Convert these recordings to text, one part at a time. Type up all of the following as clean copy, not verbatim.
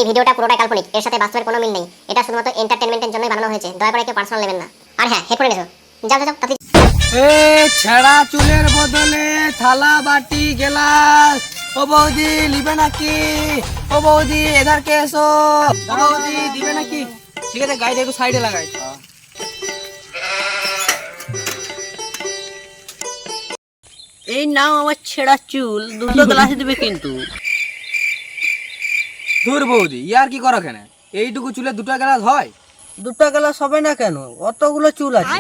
এই ভিডিওটা পুরোটাই কাল্পনিক, এর সাথে বাস্তবের কোনো মিল নেই। এটা শুধুমাত্র এন্টারটেইনমেন্টের জন্যই বানানো হয়েছে, দয়া করে কেউ পার্সোনাল নেবেন না। আর হ্যাঁ, হেডফোন এসো, যাও যাও তাড়াতাড়ি। ছেঁড়া চুলের বদলে থালা বাটি গেলাস। ও বৌদি নিবে নাকি? ও বৌদি এধারকে এসো। ও বৌদি দিবে নাকি? ঠিক আছে, গাড়িটা একটু সাইডে লাগাই। এই নাও আমার ছেঁড়া চুল, দুটো গ্লাসে দিবে কিন্তু। দূর বৌদি, ইয়ার কি করো কেন? এইটুকু চুলে দুটো গ্লাস হয়? দুটো গ্লাস হবে না কেন? অতগুলো চুল আছে।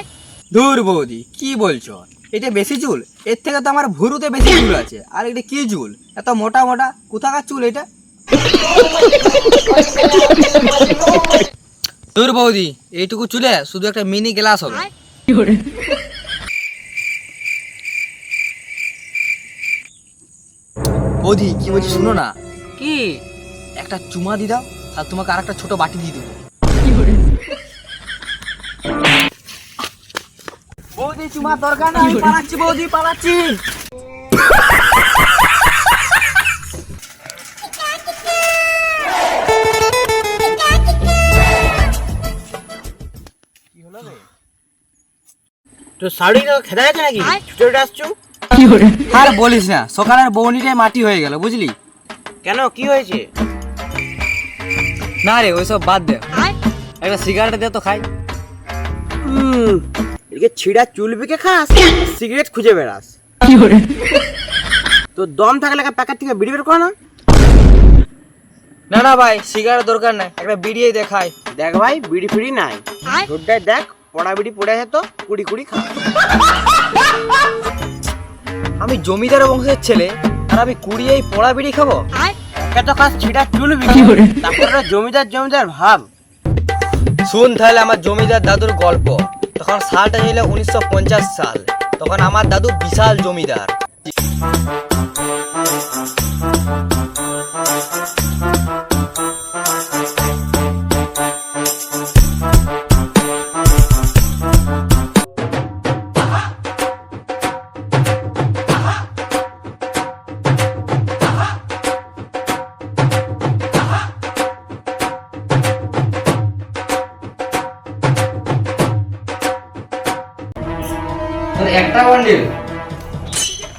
দূর বৌদি, কি বলছো? এটা বেশি চুল? এর থেকে তো আমার ভুরুতে বেশি চুল আছে। আর এটা কি চুল? এত মোটা মোটা কোথাকার চুল এটা? দূর বৌদি, এইটুকু চুলে শুধু একটা মিনি গ্লাস হবে। বৌদি কি বলছি শুনো না। কি? একটা চুমা দি দাও, আর তোমাকে আর একটা ছোট বাটি দিয়ে দেবো। বৌদি চুমা দরকার নাই, পালাচ্ছি বৌদি, পালাচ্ছি। তো শাড়ি খেদা গেছে নাকি? ছুটে ছুটে আসছো আর বলিস না, সকালের বৌনিটাই মাটি হয়ে গেল বুঝলি। কেন? কি হয়েছে? না রে, ওইসব বাদ দে, একটা সিগারেট দে তো খাই। এদিকে ছিঁড়া চুল বিকে খাস, সিগারেট খুঁজে বেড়াস। তো দম থাকলে একটা প্যাকেট থেকে বিড়ি বের কর না। না না ভাই, সিগারেট দরকার নাই, একটা বিড়িয়ে দেখাই। দেখ ভাই, বিড়ি ফিড়ি নাই, রোডটায় দেখ পড়া বিড়ি পড়ে আছে তো, কুড়ি কুড়ি খা। আমি জমিদার বংশের ছেলে, আর আমি কুড়ি এই পোড়া বিড়ি খাবো? এত খাস ছিঁড়া চুল বিকে, তারপরে জমিদার জমিদার ভাব। শুন তাহলে আমার জমিদার দাদুর গল্প। তখন সালটা ছিল 1950 সাল। তখন আমার দাদু বিশাল জমিদার। একটা বান্ডিল,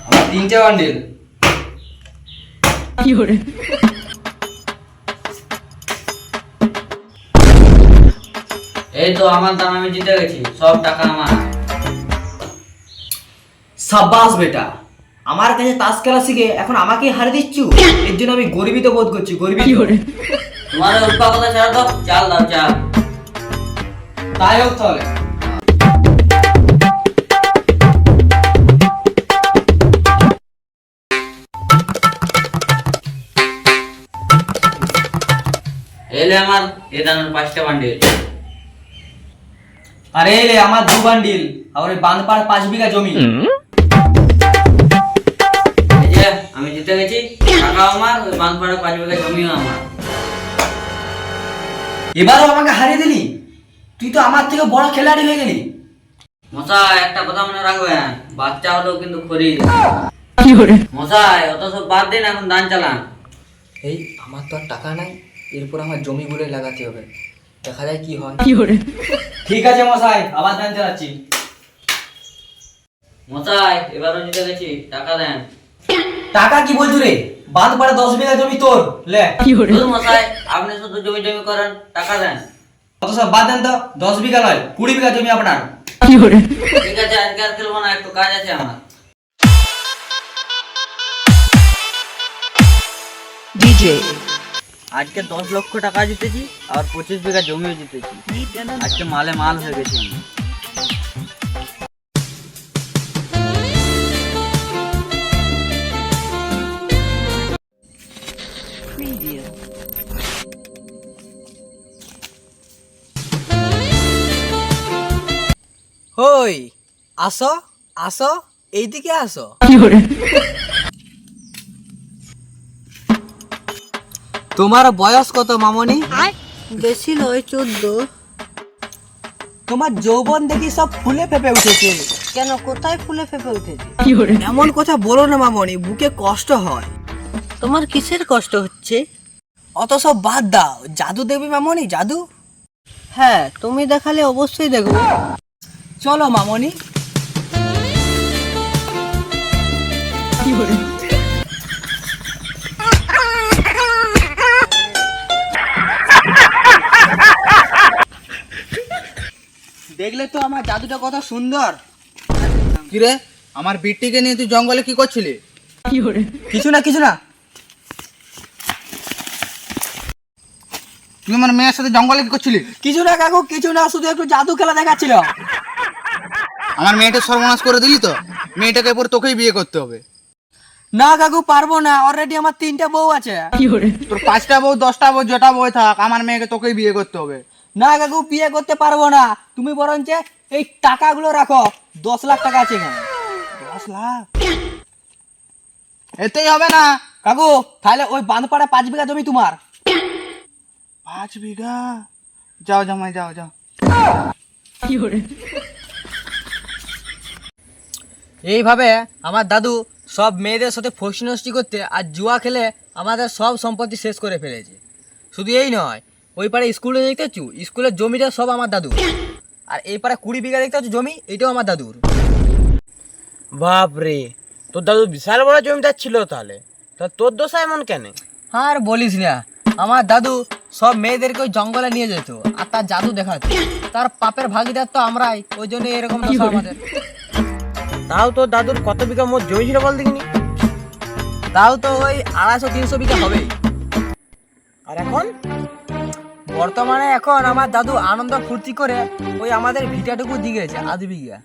আমার তিনটা বান্ডিল। এই তো আমার দাম, আমি জিতে গেছি, সব টাকা আমার। সাব্বাস বেটা, আমার কাছে তাস খেলা শিখে এখন আমাকে হারিয়ে দিচ্ছু। এর জন্য আমি গর্বিত বোধ করছি, গর্বিত। তোমার উল্পা কথা ছাড়া তো, চাল দাও চাল। তাই হোক তাহলে। এলে আমার এ দামের 5টা বান্ডিল। আরে এলে আমার 2 বান্ডিল, আর ওই বাঁধপাড় 5 বিঘা জমি। এই যে আমি জিতে গেছি, টাকাও আমার, ওই বাঁধপাড়া 5 বিঘা জমিও আমার। এবারও আমাকে হারিয়ে দিলি? তুই তো আমার থেকে বড় খেলাড়ি হয়ে গেলি। মশাই একটা কথা মনে রাখবেন, বাচ্চা হলেও কিন্তু খরিদ। মশাই অত সব বাদ দিন, এখন দান চালান। এই আমার তো আর টাকা নাই, এরপর আমার জমিগুলো লাগাতে হবে, দেখা যায় কি হয়। ঠিক আছে মশাই, আবার ধান চালাচ্ছি। মশাই এবারও জিতে গেছি, টাকা দেন। টাকা কি বলছো রে? বাঁধ পাড়ে 10 বিঘা জমি তোর, লে। ধুর মশাই, আপনি শুধু জমি জমি করেন, টাকা দেন। কত সব বাদ দেন তো, 10 বিঘা নয় 20 বিঘা জমি আপনার। ঠিক আছে, আজকে আর খেলবো না, একটু কাজ আছে আমার। আজকে 10 লক্ষ টাকা জিতেছি, আর 25 বিঘা জমিও জিতেছি। আজকে মালে মাল হয়ে গেছি আমি। হই, আসো আসো, এইদিকে আসো। তোমার বয়স কত মামনি? বেশি নয়, 14। তোমার যৌবন দেখি সব ফুলে ফেপে উঠেছে। কেন, কোথায় ফুলে ফেপে উঠেছে? এমন কথা বলো না মামনি, বুকে কষ্ট হয়। তোমার কিসের কষ্ট হচ্ছে? অত সব বাদ দাও, জাদু দেখবি মামনি? জাদু? হ্যাঁ, তুমি দেখালে অবশ্যই দেখবো। চলো মামনি। দেখলে তো আমার জাদুটা কত সুন্দর। কিরে, আমার বিটিকে নিয়ে তুই জঙ্গলে কি করছিলি? কিছু না কিছু না। তুই আমার মেয়ের সাথে জঙ্গলে কি করছিলি? কিছু না কাকু, কিছু না, শুধু একটু জাদু খেলা দেখাচ্ছিল। আমার মেয়েটা সর্বনাশ করে দিলি তো। মেয়েটাকে পরে তোকেই বিয়ে করতে হবে। না কাকু, পারবো না, অলরেডি আমার 3টা বউ আছে। তোর 5টা বউ 10টা বউ যেটা বউ থাক, আমার মেয়েকে তোকেই বিয়ে করতে হবে। না কাকু, বিয়ে করতে পারবো না। তুমি বরঞ্চ এই টাকাগুলো রাখো, 10 লাখ টাকা আছে এখানে। 10 লাখ এতেই হবে না। কাকু, তাহলে ওই বাঁধপাড়া 5 বিঘা জমি তোমার। 5 বিঘা? যাও জামাই, যাও যাও। এইভাবে আমার দাদু সব মেয়েদের সাথে ফষ্টি নষ্টি করতে আর জুয়া খেলে আমাদের সব সম্পত্তি শেষ করে ফেলেছে। শুধু এই নয়, ওই পারে স্কুলে দেখতে পাচ্ছ, স্কুলের জমিটা সব আমার দাদু। আর এই পারে 20 বিঘা দেখতে পাচ্ছ জমি, এটাও আমার দাদুর। বাপরে, তোর দাদু বিশাল বড় জমিদার ছিল তাহলে। তা তোর দোষা এমন কেন? আর বলিস না, আমার দাদু সব মেয়েদেরকে ওই জঙ্গলে নিয়ে যেত আর তার জাদু দেখাতো। তার পাপের ভাগিদার তো আমরাই, ওই জন্য এরকম দশা আমাদের। তাও তোর দাদুর কত বিঘা মোট জমি ছিল বল দেখিনি? তাও তো ওই 250-300 বিঘা হবেই। আর এখন? বর্তমানে এখন আমার দাদু আনন্দ ফুর্তি করে ওই আমাদের ভিটাটুকু দিয়েছে 2 বিঘা।